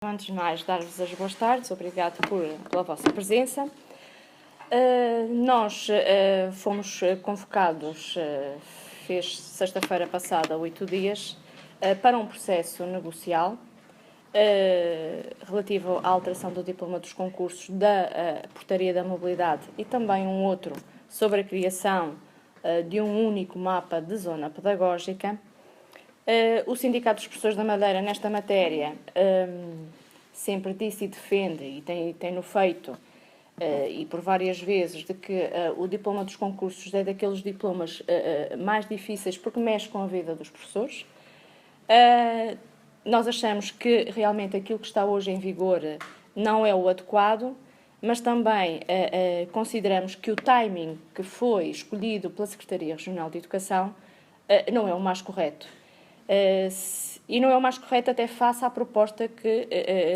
Antes de mais, dar-vos as boas tardes, obrigado pela vossa presença. Nós fomos convocados, fez sexta-feira passada 8 dias, para um processo negocial relativo à alteração do diploma dos concursos da Portaria da Mobilidade e também um outro sobre a criação de um único mapa de zona pedagógica. O Sindicato dos Professores da Madeira, nesta matéria, sempre disse e defende, e tem-no feito, e por várias vezes, de que o diploma dos concursos é daqueles diplomas mais difíceis porque mexe com a vida dos professores. Nós achamos que realmente aquilo que está hoje em vigor não é o adequado, mas também consideramos que o timing que foi escolhido pela Secretaria Regional de Educação não é o mais correto. E não é o mais correto até face à proposta que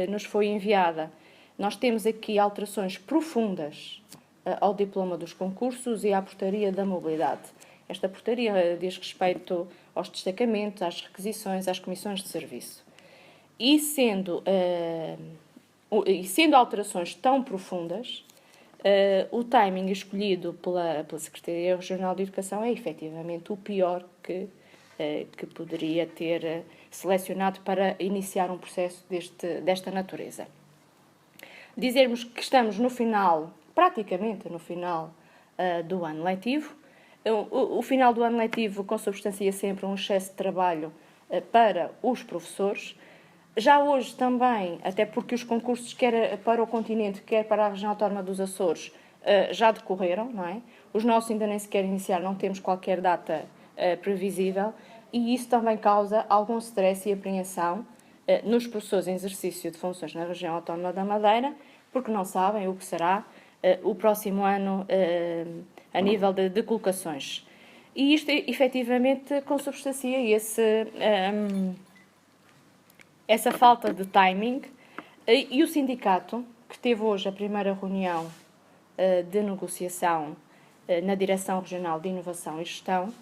nos foi enviada. Nós temos aqui alterações profundas ao diploma dos concursos e à portaria da mobilidade. Esta portaria diz respeito aos destacamentos, às requisições, às comissões de serviço. E sendo alterações tão profundas, o timing escolhido pela Secretaria Regional de Educação é efetivamente o pior que poderia ter selecionado para iniciar um processo desta natureza. Dizermos que estamos no final, praticamente no final do ano letivo. O final do ano letivo consubstancia sempre um excesso de trabalho para os professores. Já hoje também, até porque os concursos, quer para o continente, quer para a região autónoma dos Açores, já decorreram, não é? Os nossos ainda nem sequer iniciaram, não temos qualquer data previsível, e isso também causa algum stress e apreensão nos professores em exercício de funções na região autónoma da Madeira, porque não sabem o que será o próximo ano a nível de colocações. E isto, efetivamente, consubstancia essa falta de timing, e o sindicato, que teve hoje a primeira reunião de negociação na Direção Regional de Inovação e Gestão,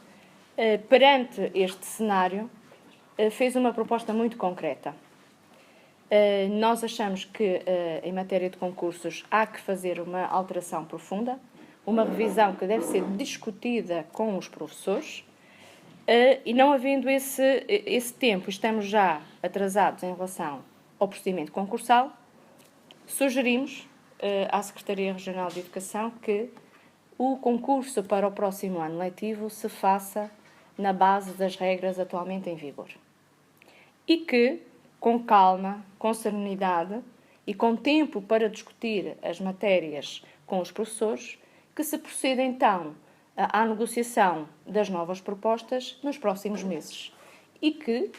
perante este cenário, fez uma proposta muito concreta. Nós achamos que, em matéria de concursos, há que fazer uma alteração profunda, uma revisão que deve ser discutida com os professores, e não havendo esse tempo, estamos já atrasados em relação ao procedimento concursal, sugerimos à Secretaria Regional de Educação que o concurso para o próximo ano letivo se faça na base das regras atualmente em vigor. E que, com calma, com serenidade e com tempo para discutir as matérias com os professores, que se proceda então à negociação das novas propostas nos próximos meses. E que,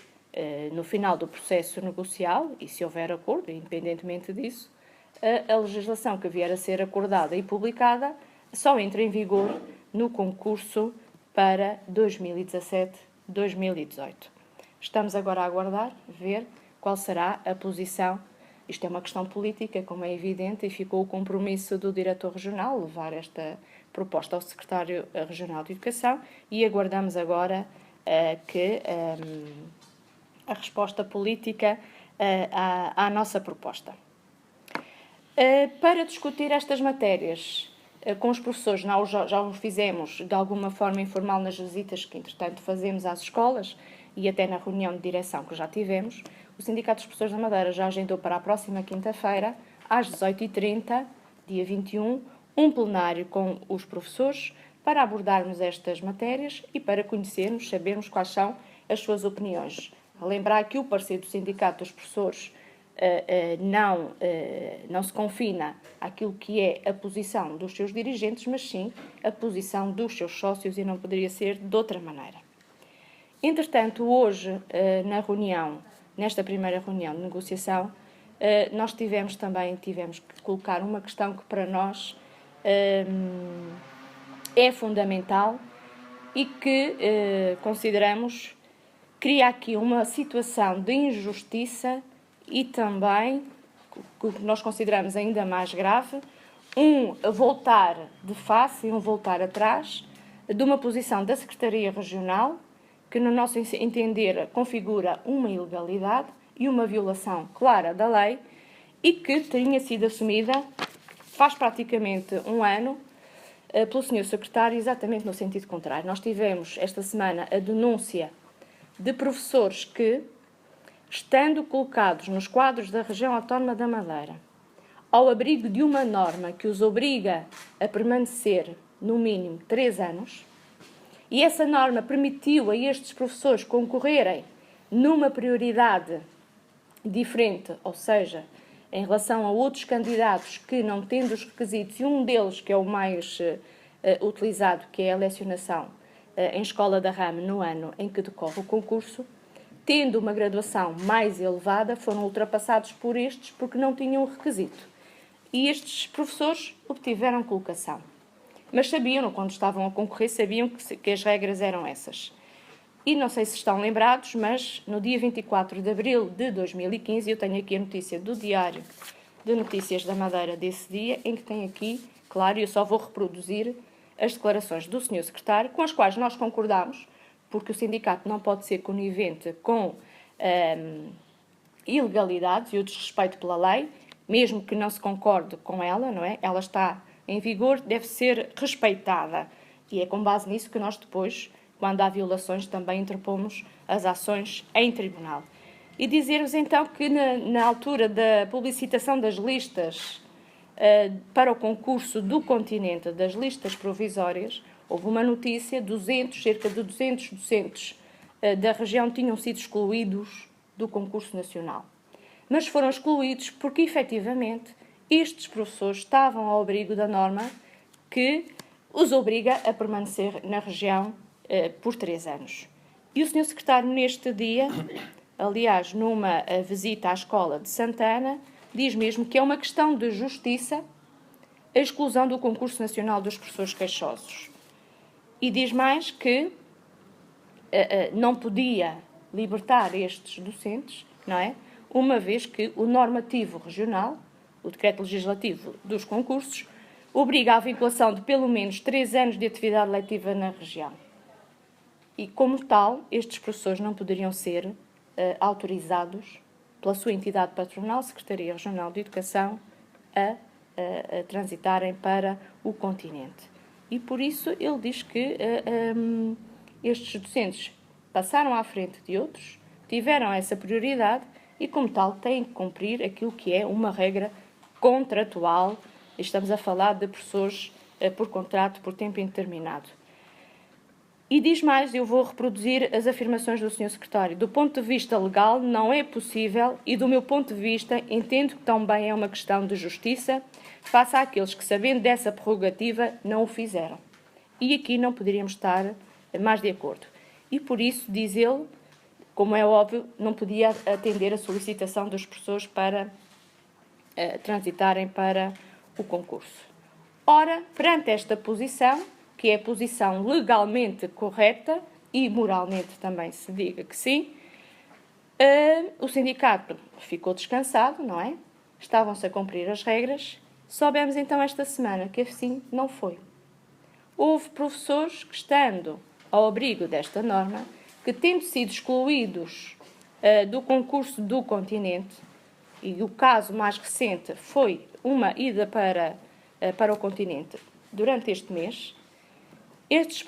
no final do processo negocial, e se houver acordo, independentemente disso, a legislação que vier a ser acordada e publicada só entra em vigor no concurso para 2017-2018. Estamos agora a aguardar, ver qual será a posição. Isto é uma questão política, como é evidente, e ficou o compromisso do diretor regional levar esta proposta ao secretário regional de Educação, e aguardamos agora a resposta política à nossa proposta. Para discutir estas matérias com os professores, nós já o fizemos de alguma forma informal nas visitas que, entretanto, fazemos às escolas e até na reunião de direção que já tivemos. O Sindicato dos Professores da Madeira já agendou para a próxima quinta-feira, às 18h30, dia 21, um plenário com os professores para abordarmos estas matérias e para conhecermos, sabermos quais são as suas opiniões. Lembrar que o parecer do Sindicato dos Professores não se confina àquilo que é a posição dos seus dirigentes, mas sim a posição dos seus sócios, e não poderia ser de outra maneira. Entretanto, hoje, nesta primeira reunião de negociação, nós tivemos que colocar uma questão que para nós é fundamental e que consideramos cria aqui uma situação de injustiça e também, o que nós consideramos ainda mais grave, um voltar de face e um voltar atrás de uma posição da Secretaria Regional que, no nosso entender, configura uma ilegalidade e uma violação clara da lei e que tinha sido assumida faz praticamente um ano pelo Sr. Secretário, exatamente no sentido contrário. Nós tivemos esta semana a denúncia de professores que, estando colocados nos quadros da região autónoma da Madeira, ao abrigo de uma norma que os obriga a permanecer no mínimo 3 anos, e essa norma permitiu a estes professores concorrerem numa prioridade diferente, ou seja, em relação a outros candidatos que, não tendo os requisitos, e um deles, que é o mais utilizado, que é a lecionação em escola da rama no ano em que decorre o concurso, tendo uma graduação mais elevada, foram ultrapassados por estes porque não tinham o requisito. E estes professores obtiveram colocação. Mas sabiam, quando estavam a concorrer, sabiam que as regras eram essas. E não sei se estão lembrados, mas no dia 24 de abril de 2015, eu tenho aqui a notícia do Diário de Notícias da Madeira desse dia, em que tem aqui, claro, eu só vou reproduzir as declarações do Sr. Secretário, com as quais nós concordamos, porque o sindicato não pode ser conivente com ilegalidades e o desrespeito pela lei, mesmo que não se concorde com ela, não é? Ela está em vigor, deve ser respeitada. E é com base nisso que nós depois, quando há violações, também interpomos as ações em tribunal. E dizer-vos então que na altura da publicitação das listas para o concurso do continente, das listas provisórias, houve uma notícia, cerca de 200 docentes da região tinham sido excluídos do concurso nacional. Mas foram excluídos porque, efetivamente, estes professores estavam ao abrigo da norma que os obriga a permanecer na região por 3 anos. E o Sr. Secretário, neste dia, aliás, numa visita à escola de Santana, diz mesmo que é uma questão de justiça a exclusão do concurso nacional dos professores queixosos. E diz mais que não podia libertar estes docentes, não é? Uma vez que o normativo regional, o decreto legislativo dos concursos, obriga à vinculação de pelo menos 3 anos de atividade letiva na região. E, como tal, estes professores não poderiam ser autorizados pela sua entidade patronal, Secretaria Regional de Educação, a transitarem para o continente. E, por isso, ele diz que estes docentes passaram à frente de outros, tiveram essa prioridade e, como tal, têm que cumprir aquilo que é uma regra contratual. Estamos a falar de professores por contrato por tempo indeterminado. E diz mais, eu vou reproduzir as afirmações do Sr. Secretário. Do ponto de vista legal, não é possível e, do meu ponto de vista, entendo que também é uma questão de justiça face àqueles que, sabendo dessa prerrogativa, não o fizeram. E aqui não poderíamos estar mais de acordo. E, por isso, diz ele, como é óbvio, não podia atender a solicitação dos professores para transitarem para o concurso. Ora, perante esta posição, que é a posição legalmente correta e moralmente também se diga que sim, o sindicato ficou descansado, não é? Estavam-se a cumprir as regras. Soubemos então esta semana que assim não foi. Houve professores que, estando ao abrigo desta norma, que tendo sido excluídos do concurso do continente, e o caso mais recente foi uma ida para o continente durante este mês, a estes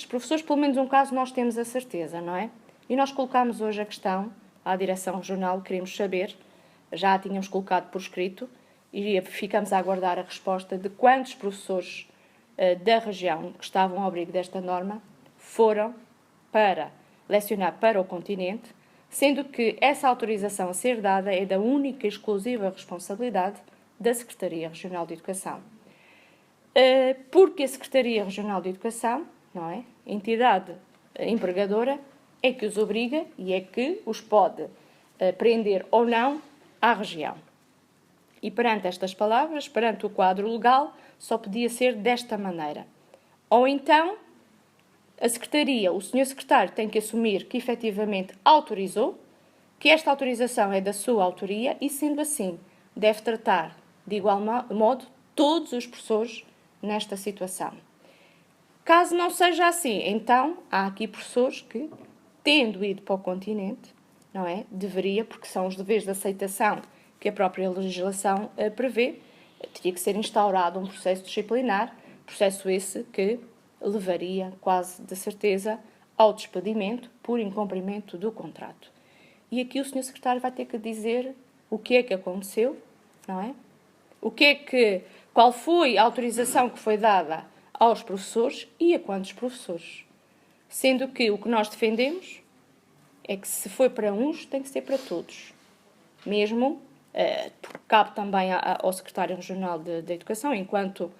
professores, pelo menos um caso nós temos a certeza, não é? E nós colocámos hoje a questão à Direção Regional, queremos saber, já a tínhamos colocado por escrito, e ficamos a aguardar a resposta de quantos professores da região que estavam ao abrigo desta norma foram para lecionar para o continente, sendo que essa autorização a ser dada é da única e exclusiva responsabilidade da Secretaria Regional de Educação. Porque a Secretaria Regional de Educação, não é? Entidade empregadora, é que os obriga e é que os pode prender ou não à região. E perante estas palavras, perante o quadro legal, só podia ser desta maneira. Ou então, a Secretaria, o Sr. Secretário tem que assumir que efetivamente autorizou, que esta autorização é da sua autoria e, sendo assim, deve tratar de igual modo todos os professores nesta situação. Caso não seja assim, então há aqui professores que, tendo ido para o continente, não é? Deveria, porque são os deveres de aceitação que a própria legislação prevê, teria que ser instaurado um processo disciplinar, processo esse que levaria, quase de certeza, ao despedimento por incumprimento do contrato. E aqui o Sr. Secretário vai ter que dizer o que é que aconteceu, não é? Qual foi a autorização que foi dada aos professores e a quantos professores. Sendo que o que nós defendemos é que se foi para uns, tem que ser para todos. Mesmo, porque cabe também ao Secretário Regional de Educação, enquanto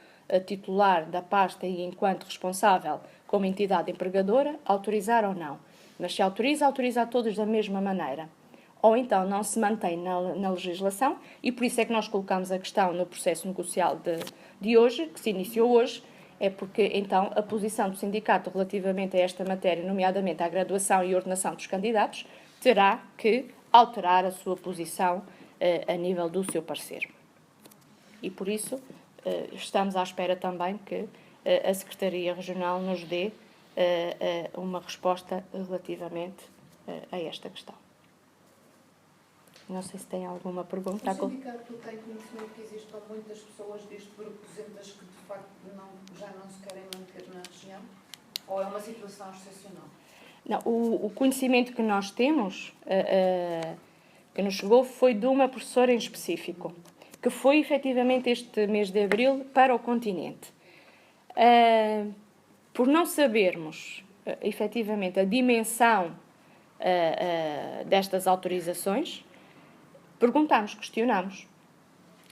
titular da pasta e enquanto responsável como entidade empregadora, autorizar ou não. Mas se autoriza, autoriza a todos da mesma maneira. Ou então não se mantém na legislação, e por isso é que nós colocamos a questão no processo negocial de hoje, que se iniciou hoje, é porque então a posição do sindicato relativamente a esta matéria, nomeadamente à graduação e ordenação dos candidatos, terá que alterar a sua posição a nível do seu parecer. E por isso estamos à espera também que a Secretaria Regional nos dê uma resposta relativamente a esta questão. Não sei se tem alguma pergunta. O sindicato tem conhecimento que existam muitas pessoas deste grupo de doentes que, de facto, já não se querem manter na região? Ou é uma situação excepcional? Não, o conhecimento que nós temos, que nos chegou, foi de uma professora em específico, que foi, efetivamente, este mês de abril para o continente. Por não sabermos, efetivamente, a dimensão destas autorizações, perguntámos, questionámos,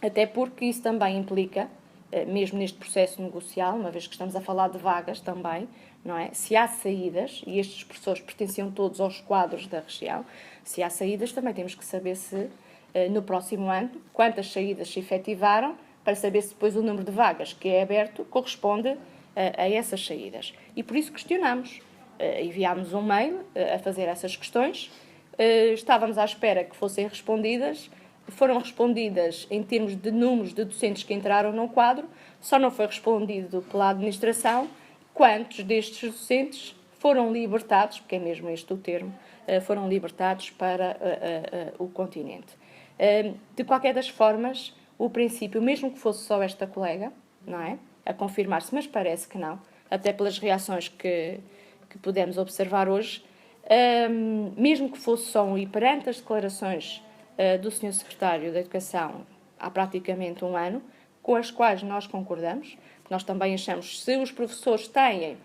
até porque isso também implica, mesmo neste processo negocial, uma vez que estamos a falar de vagas também, não é? Se há saídas, e estes professores pertenciam todos aos quadros da região, se há saídas também temos que saber se, no próximo ano, quantas saídas se efetivaram, para saber se depois o número de vagas que é aberto corresponde a essas saídas. E por isso questionámos, enviámos um mail a fazer essas questões. Estávamos à espera que fossem respondidas, foram respondidas em termos de números de docentes que entraram no quadro, só não foi respondido pela administração quantos destes docentes foram libertados, porque é mesmo este o termo, foram libertados para o continente. De qualquer das formas, o princípio, mesmo que fosse só esta colega, não é? A confirmar-se, mas parece que não, até pelas reações que pudemos observar hoje, mesmo que fosse só um, e perante as declarações do Sr. Secretário da Educação há praticamente um ano, com as quais nós concordamos, porque nós também achamos que se os professores têm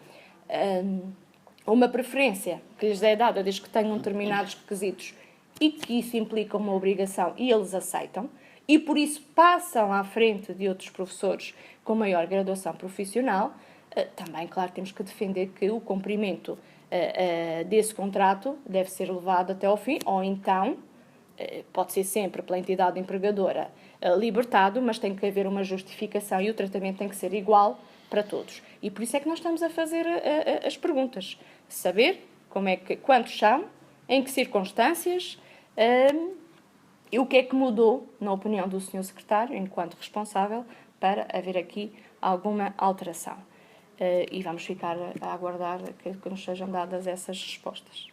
uma preferência que lhes é dada desde que tenham determinados requisitos e que isso implica uma obrigação e eles aceitam, e por isso passam à frente de outros professores com maior graduação profissional, também, claro, temos que defender que o cumprimento desse contrato deve ser levado até ao fim, ou então, pode ser sempre pela entidade empregadora libertado, mas tem que haver uma justificação e o tratamento tem que ser igual para todos. E por isso é que nós estamos a fazer as perguntas. Saber quantos são, em que circunstâncias, e o que é que mudou, na opinião do Sr. Secretário, enquanto responsável, para haver aqui alguma alteração. E vamos ficar a aguardar que nos sejam dadas essas respostas.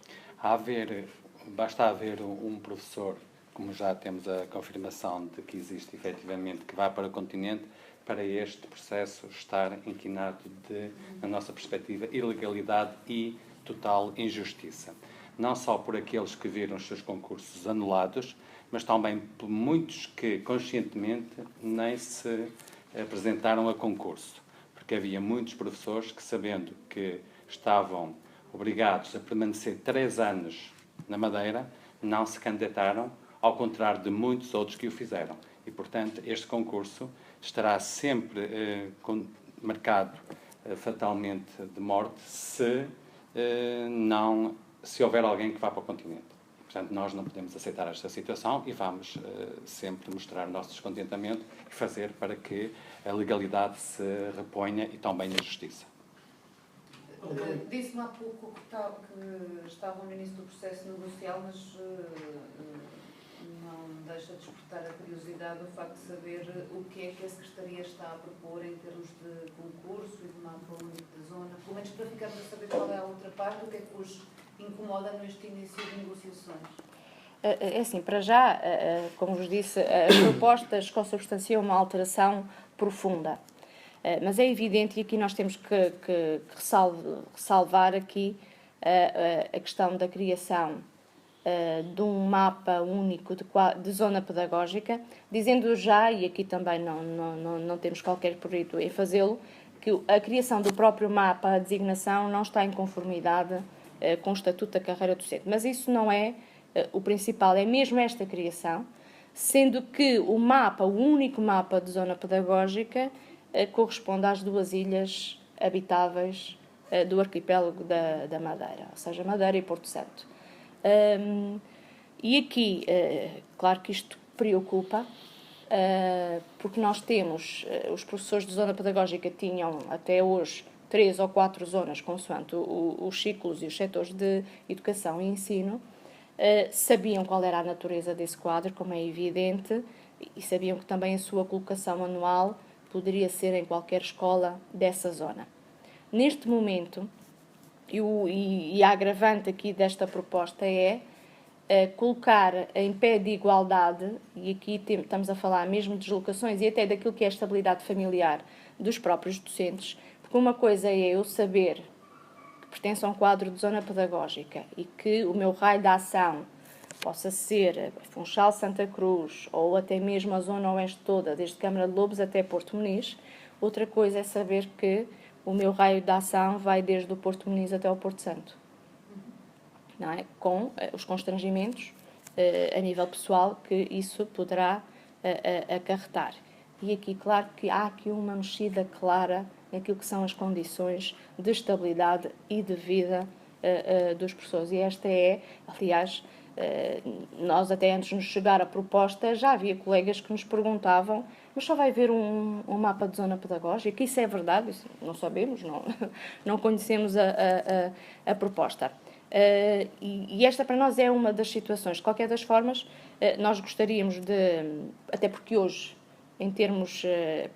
Basta haver um professor, como já temos a confirmação de que existe efetivamente, que vai para o continente, para este processo estar inquinado de, na nossa perspectiva, ilegalidade e total injustiça. Não só por aqueles que viram os seus concursos anulados, mas também por muitos que conscientemente nem se apresentaram a concurso. Porque havia muitos professores que, sabendo que estavam obrigados a permanecer 3 anos na Madeira, não se candidataram, ao contrário de muitos outros que o fizeram. E, portanto, este concurso estará sempre marcado fatalmente de morte se houver alguém que vá para o continente. Portanto, nós não podemos aceitar esta situação e vamos sempre mostrar o nosso descontentamento e fazer para que a legalidade se reponha e também a justiça. Disse-me há pouco que estavam no início do processo negocial, mas não deixa de despertar a curiosidade o facto de saber o que é que a Secretaria está a propor em termos de concurso e de mapa único de zona, pelo menos para ficarmos a saber qual é a outra parte, o que é que os incomoda neste início de negociações. É assim, para já, como vos disse, as propostas consubstanciam uma alteração profunda. Mas é evidente, e aqui nós temos que ressalvar aqui a questão da criação de um mapa único de zona pedagógica, dizendo já, e aqui também não temos qualquer perigo em fazê-lo, que a criação do próprio mapa, a designação, não está em conformidade com o Estatuto da Carreira Docente. Mas isso não é o principal, é mesmo esta criação, sendo que o único mapa de zona pedagógica, corresponde às 2 ilhas habitáveis do arquipélago da Madeira, ou seja, Madeira e Porto Santo. E aqui, claro que isto preocupa, porque nós temos, os professores de zona pedagógica tinham até hoje 3 ou 4 zonas, consoante os ciclos e os setores de educação e ensino, sabiam qual era a natureza desse quadro, como é evidente, e sabiam que também a sua colocação anual poderia ser em qualquer escola dessa zona. Neste momento, e a agravante aqui desta proposta é colocar em pé de igualdade, e aqui estamos a falar mesmo de deslocações e até daquilo que é a estabilidade familiar dos próprios docentes, porque uma coisa é eu saber que pertenço a um quadro de zona pedagógica e que o meu raio de ação possa ser Funchal, Santa Cruz ou até mesmo a zona oeste toda, desde Câmara de Lobos até Porto Muniz. Outra coisa é saber que o meu raio de ação vai desde o Porto Muniz até o Porto Santo. Não é? Com os constrangimentos a nível pessoal que isso poderá acarretar. E aqui, claro que há aqui uma mexida clara naquilo que são as condições de estabilidade e de vida dos professores. E esta é, aliás, nós até antes de nos chegar a proposta, já havia colegas que nos perguntavam, mas só vai haver um mapa de zona pedagógica? Isso é verdade? Isso não sabemos, não conhecemos a proposta. E esta para nós é uma das situações. De qualquer das formas, nós gostaríamos de, até porque hoje, em termos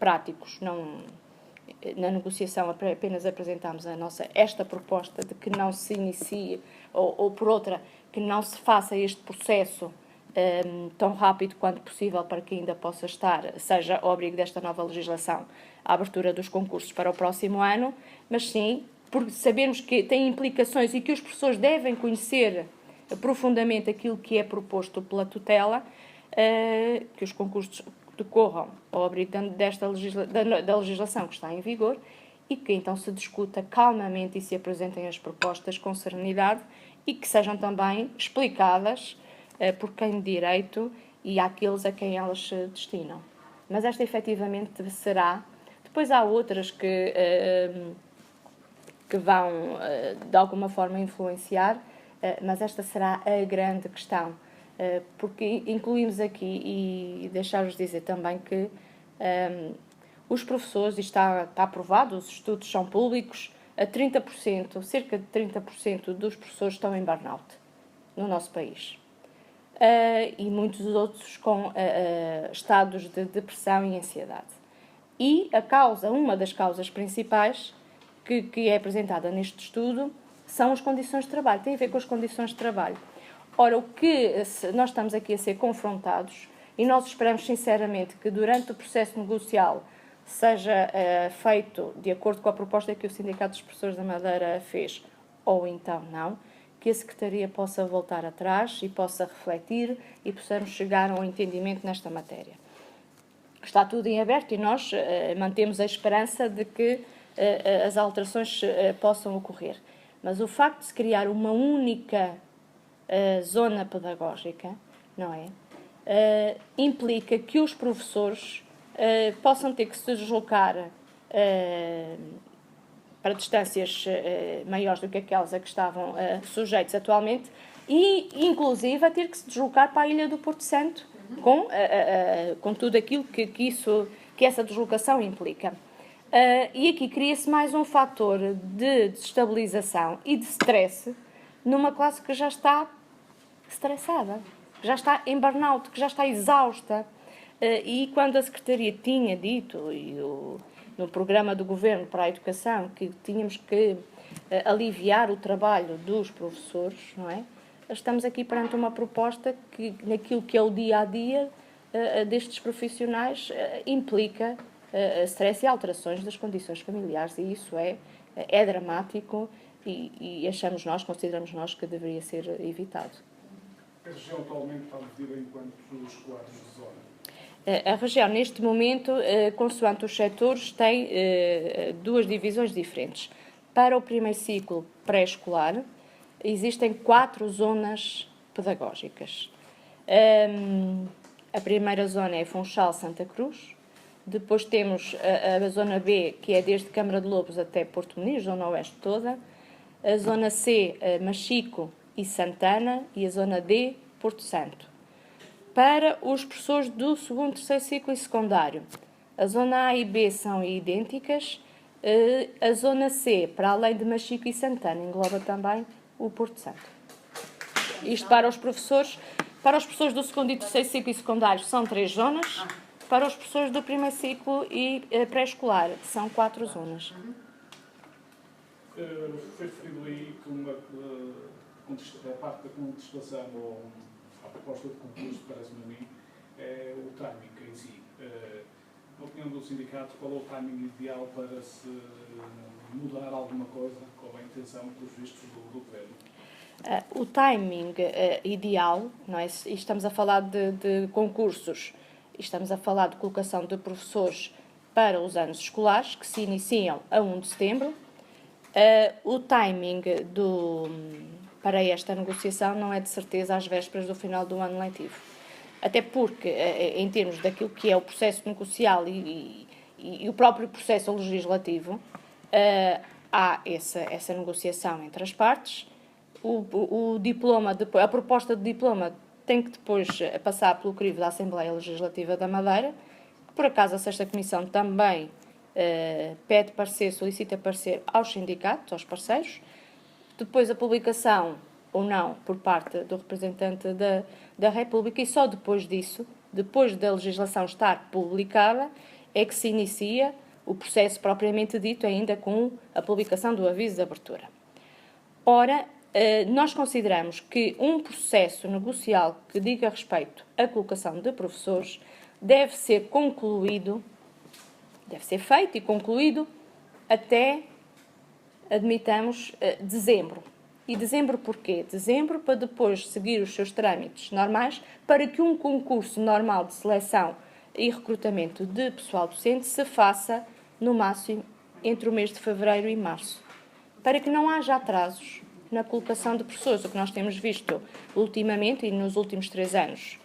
práticos, na negociação apenas apresentámos esta proposta de que não se inicie, ou por outra, que não se faça este processo tão rápido quanto possível para que ainda possa seja ao abrigo desta nova legislação, a abertura dos concursos para o próximo ano, mas sim, por sabermos que tem implicações e que os professores devem conhecer profundamente aquilo que é proposto pela tutela, que os concursos decorram ao abrigo da legislação que está em vigor e que então se discuta calmamente e se apresentem as propostas com serenidade e que sejam também explicadas por quem de direito e àqueles a quem elas se destinam. Mas esta efetivamente será. Depois há outras que vão de alguma forma influenciar, mas esta será a grande questão. Porque incluímos aqui, e deixar-vos dizer também que os professores, isto está aprovado, os estudos são públicos, cerca de 30% dos professores estão em burnout no nosso país. E muitos outros com estados de depressão e ansiedade. E uma das causas principais que é apresentada neste estudo são as condições de trabalho, tem a ver com as condições de trabalho. Ora, o que nós estamos aqui a ser confrontados, e nós esperamos sinceramente que durante o processo negocial seja feito de acordo com a proposta que o Sindicato dos Professores da Madeira fez, ou então não, que a Secretaria possa voltar atrás e possa refletir e possamos chegar a um entendimento nesta matéria. Está tudo em aberto e nós mantemos a esperança de que as alterações possam ocorrer. Mas o facto de se criar uma única zona pedagógica, não é? Implica que os professores possam ter que se deslocar para distâncias maiores do que aquelas a que estavam sujeitos atualmente e, inclusive, a ter que se deslocar para a Ilha do Porto Santo com tudo aquilo que essa deslocação implica. E aqui cria-se mais um fator de desestabilização e de stress numa classe que já está estressada, que já está em burnout, que já está exausta. E quando a Secretaria tinha dito, no programa do Governo para a Educação, que tínhamos que aliviar o trabalho dos professores, não é? estamos aqui perante uma proposta que, naquilo que é o dia-a-dia destes profissionais, implica stress e alterações das condições familiares, e isso é dramático e consideramos nós que deveria ser evitado. A região atualmente está dividida em quantos quadros de zona? A região, neste momento, consoante os setores, tem duas divisões diferentes. Para o primeiro ciclo pré-escolar, existem 4 zonas pedagógicas. A primeira zona é Funchal-Santa Cruz. Depois temos a zona B, que é desde Câmara de Lobos até Porto Muniz, zona oeste toda. A zona C, Machico e Santana. E a zona D, Porto Santo. Para os professores do segundo, terceiro ciclo e secundário, a zona A e B são idênticas. A zona C, para além de Machico e Santana, engloba também o Porto Santo. Isto para os professores do segundo e terceiro ciclo e secundário são 3 zonas. Para os professores do primeiro ciclo e pré-escolar são 4 zonas. Foi referido aí que a parte da contestação ou a proposta de concurso, parece-me a mim, é o timing em si. Na opinião do sindicato, qual é o timing ideal para se mudar alguma coisa, qual é a intenção, pelos vistos, do governo? O timing ideal, não é? E estamos a falar de concursos, estamos a falar de colocação de professores para os anos escolares, que se iniciam a 1 de setembro. O timing para esta negociação não é de certeza às vésperas do final do ano letivo. Até porque, em termos daquilo que é o processo negocial e o próprio processo legislativo, há essa negociação entre as partes. O diploma, a proposta de diploma tem que depois passar pelo crivo da Assembleia Legislativa da Madeira. Por acaso, a 6ª Comissão também pede parecer, solicita parecer aos sindicatos, aos parceiros. Depois a publicação, ou não, por parte do representante da República, e só depois disso, depois da legislação estar publicada, é que se inicia o processo propriamente dito, ainda com a publicação do aviso de abertura. Ora, nós consideramos que um processo negocial que diga respeito à colocação de professores deve ser concluído, deve ser feito e concluído até, admitamos, dezembro. E dezembro porquê? Dezembro para depois seguir os seus trâmites normais para que um concurso normal de seleção e recrutamento de pessoal docente se faça, no máximo, entre o mês de fevereiro e março. Para que não haja atrasos na colocação de professores. O que nós temos visto ultimamente e nos últimos 3 anos,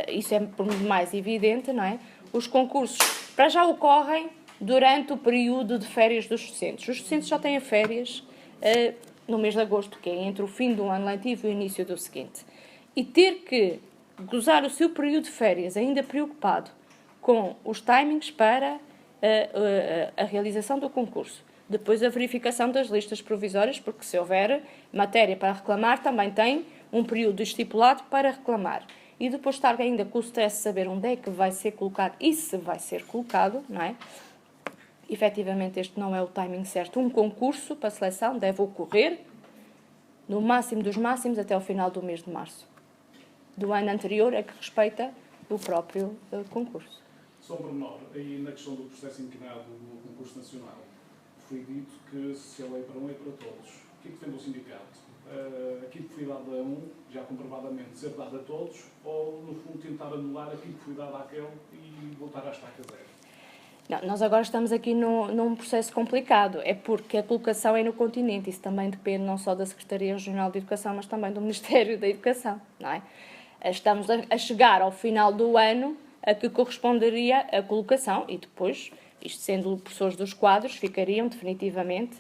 isso é por mais evidente, não é? Os concursos, para já, ocorrem durante o período de férias dos docentes. Os docentes só têm férias no mês de agosto, que é entre o fim do ano letivo e o início do seguinte. E ter que gozar o seu período de férias ainda preocupado com os timings para a realização do concurso. Depois a verificação das listas provisórias, porque se houver matéria para reclamar, também tem um período estipulado para reclamar. E depois estar ainda com o stress de saber onde é que vai ser colocado e se vai ser colocado, não é? Efetivamente, este não é o timing certo. Um concurso para seleção deve ocorrer no máximo dos máximos até ao final do mês de março do ano anterior, a que respeita o próprio concurso. Só um pormenor, aí na questão do processo inquinado do concurso nacional, foi dito que se a lei para um é para todos. O que é que defende o sindicato? Aquilo que foi dado a um, já comprovadamente, ser dado a todos, ou, no fundo, tentar anular aquilo que foi dado àquele e voltar à estaca zero? Não, nós agora estamos aqui num processo complicado. É porque a colocação é no continente. Isso também depende não só da Secretaria Regional de Educação, mas também do Ministério da Educação, não é? Estamos a chegar ao final do ano a que corresponderia a colocação e depois, isto sendo professores dos quadros, ficariam definitivamente,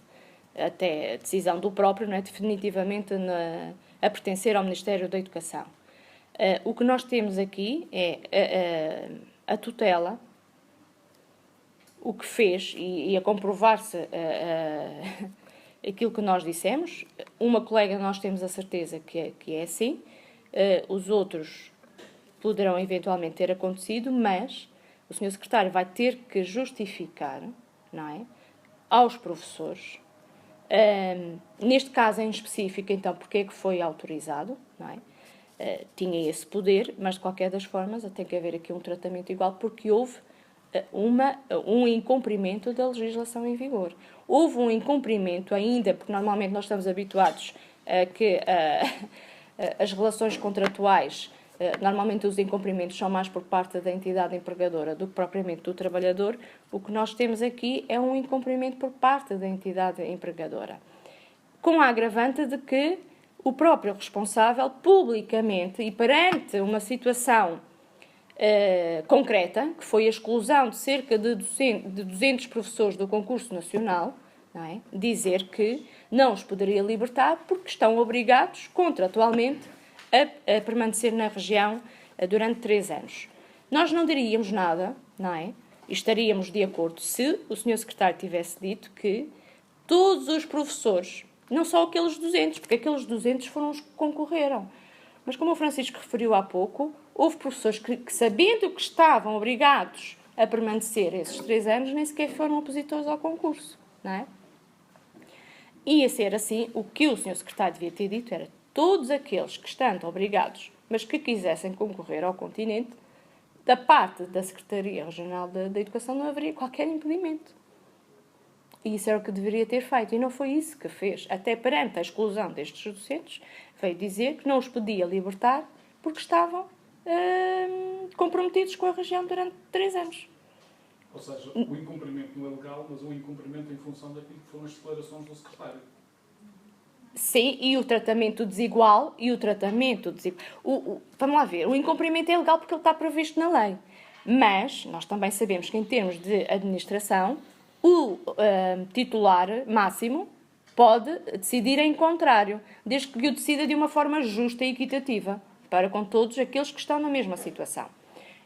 até a decisão do próprio, não é? Definitivamente a pertencer ao Ministério da Educação. O que nós temos aqui é a tutela, o que fez, e a comprovar-se aquilo que nós dissemos. Uma colega, nós temos a certeza que é assim, os outros poderão eventualmente ter acontecido, mas o Sr. Secretário vai ter que justificar, não é, aos professores, neste caso em específico, então, porque é que foi autorizado, não é? Tinha esse poder, mas de qualquer das formas tem que haver aqui um tratamento igual, porque houve um incumprimento da legislação em vigor. Houve um incumprimento ainda, porque normalmente nós estamos habituados a que as relações contratuais, normalmente os incumprimentos são mais por parte da entidade empregadora do que propriamente do trabalhador. O que nós temos aqui é um incumprimento por parte da entidade empregadora, com a agravante de que o próprio responsável, publicamente e perante uma situação concreta, que foi a exclusão de cerca de 200 professores do concurso nacional, não é? Dizer que não os poderia libertar porque estão obrigados, contratualmente, a permanecer na região durante 3 anos. Nós não diríamos nada, não é? E estaríamos de acordo se o Sr. Secretário tivesse dito que todos os professores, não só aqueles 200, porque aqueles 200 foram os que concorreram, mas como o Francisco referiu há pouco, houve professores que sabendo que estavam obrigados a permanecer esses 3 anos, nem sequer foram opositores ao concurso, não é? Ia ser assim, o que o Sr. Secretário devia ter dito era todos aqueles que estando obrigados, mas que quisessem concorrer ao continente, da parte da Secretaria Regional da Educação não haveria qualquer impedimento. E isso era o que deveria ter feito. E não foi isso que fez. Até perante a exclusão destes docentes, veio dizer que não os podia libertar porque estavam comprometidos com a região durante 3 anos. Ou seja, o incumprimento não é legal, mas o incumprimento em função daquilo que foram as declarações do secretário. Sim, e o tratamento desigual, vamos lá ver, o incumprimento é legal porque ele está previsto na lei. Mas nós também sabemos que em termos de administração, o titular máximo pode decidir em contrário, desde que o decida de uma forma justa e equitativa, para com todos aqueles que estão na mesma situação.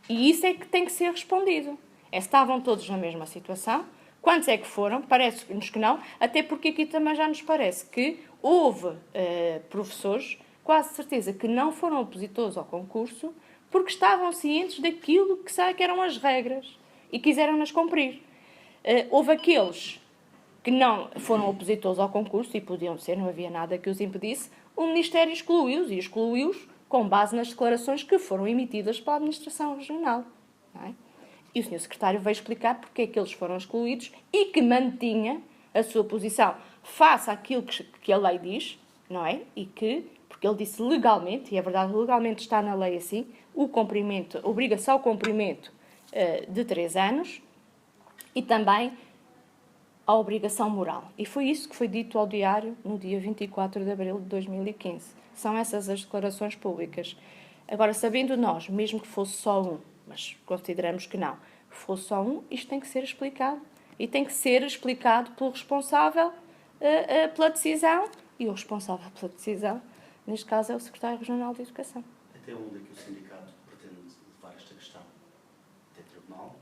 E isso é que tem que ser respondido. Estavam todos na mesma situação? Quantos é que foram? Parece-nos que não, até porque aqui também já nos parece que houve professores, quase certeza, que não foram opositores ao concurso, porque estavam cientes daquilo que eram as regras e quiseram-nas cumprir. Houve aqueles que não foram opositores ao concurso, e podiam ser, não havia nada que os impedisse, o Ministério excluiu-os com base nas declarações que foram emitidas pela Administração Regional. Não é? E o Sr. Secretário veio explicar porque é que eles foram excluídos e que mantinha a sua posição face àquilo que a lei diz, não é? E que, porque ele disse legalmente, e é verdade, legalmente está na lei assim, obriga-se ao cumprimento de 3 anos e também a obrigação moral. E foi isso que foi dito ao Diário no dia 24 de abril de 2015. São essas as declarações públicas. Agora, sabendo nós, mesmo que fosse só um, mas consideramos que não, que fosse só um, isto tem que ser explicado. E tem que ser explicado pelo responsável pela decisão, e o responsável pela decisão, neste caso, é o Secretário Regional de Educação. Até onde é que o sindicato pretende levar esta questão? Até tribunal?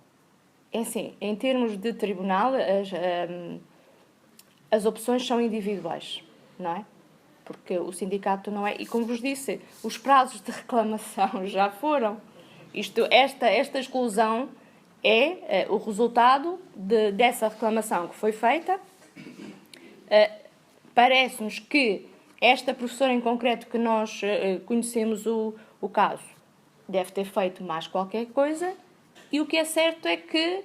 É assim, em termos de tribunal, as opções são individuais, não é? Porque o sindicato não é... E como vos disse, os prazos de reclamação já foram. Esta exclusão é o resultado dessa reclamação que foi feita. Parece-nos que esta professora em concreto que nós conhecemos o caso deve ter feito mais qualquer coisa, e o que é certo é que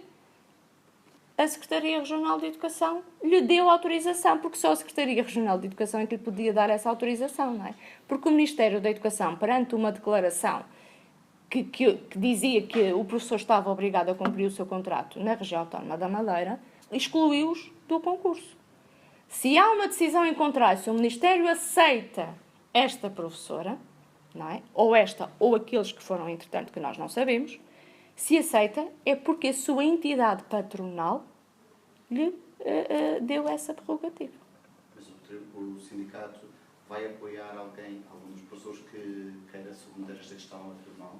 a Secretaria Regional de Educação lhe deu autorização, porque só a Secretaria Regional de Educação é que lhe podia dar essa autorização, não é? Porque o Ministério da Educação, perante uma declaração que dizia que o professor estava obrigado a cumprir o seu contrato na região autónoma da Madeira, excluiu-os do concurso. Se há uma decisão em contrário, se o Ministério aceita esta professora, não é? Ou aqueles que foram, entretanto, que nós não sabemos, se aceita é porque a sua entidade patronal lhe deu essa prerrogativa. Mas o sindicato vai apoiar algum dos professores que queira submeter esta questão ao tribunal?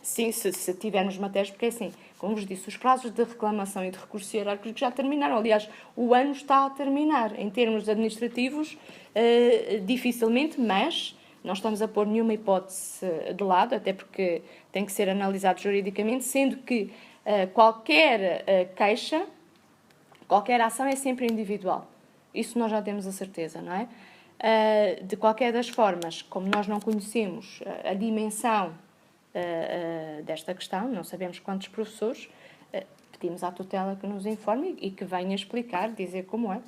Sim, se tivermos matérias, porque é assim, como vos disse, os prazos de reclamação e de recurso hierárquico já terminaram. Aliás, o ano está a terminar. Em termos administrativos, dificilmente, mas não estamos a pôr nenhuma hipótese de lado, até porque tem que ser analisado juridicamente, sendo que qualquer queixa, qualquer ação é sempre individual. Isso nós já temos a certeza, não é? De qualquer das formas, como nós não conhecemos a dimensão desta questão, não sabemos quantos professores, pedimos à tutela que nos informe e que venha explicar, dizer como é.